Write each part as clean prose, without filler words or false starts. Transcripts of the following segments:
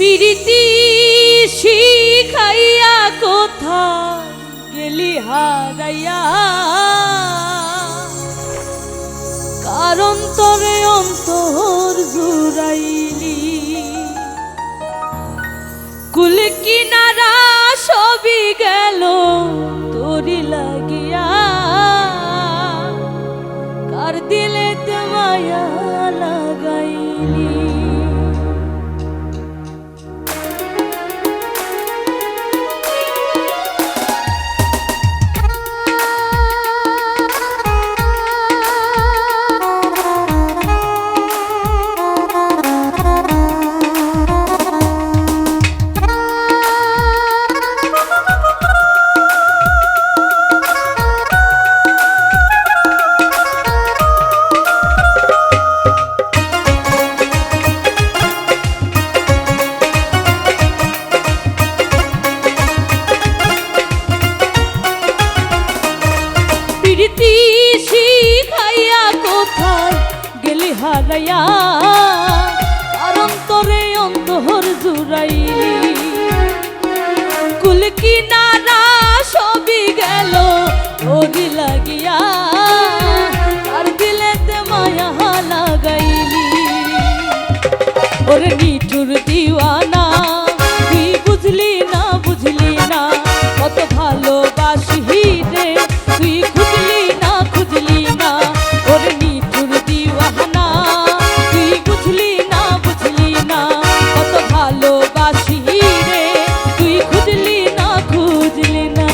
পিরিতি শিখাইয়া কোথায় গেলি হারাইয়া, কারণ তোরে অন্তর জুড়াইলি। কুল কিনারা সবই গেল তোরি লাগিয়া, কার দিলেতে মায়া লাগাইলি। প্রীতি শিখাইয়া কোথায় গেলি হারাইয়া, কারণ তোরে অন্তর জুড়াইলি। কুল কিনারা সবই গেল তোরি লাগিয়া, আর দিলেতে মায়া লাগাইলি। ওরে নিঠুর দিওয়ানা, তুই বুঝলি না বুঝলি না কত ভালোবাসি রে, তুই খুঁজলি না খুঁজলি না। ওরে নিঠুর দিওয়ানা, তুই বুঝলি না বুঝলি না কত ভালোবাসি রে, তুই খুঁজলি না খুঁজলি না।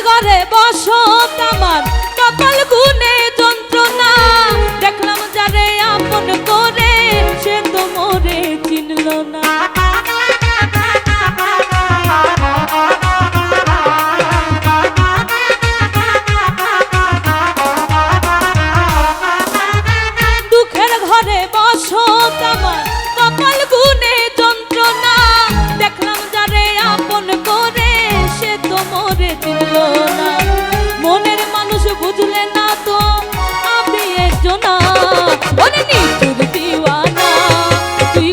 ঘরে বসত আমার কপাল গুনে যন্ত্রণা, দেখলাম যারে আপন করে সে তো মোরে চিনল না। দুঃখের ঘরে বসত আমার কপাল গুনে যন্ত্রণা, দেখলাম যারে আপন করে সে তো মোরে চিনল না। মনের মানুষ বুঝলে না তো আমি একজনা, ওরে নিঠুর দিওয়ানা, তুই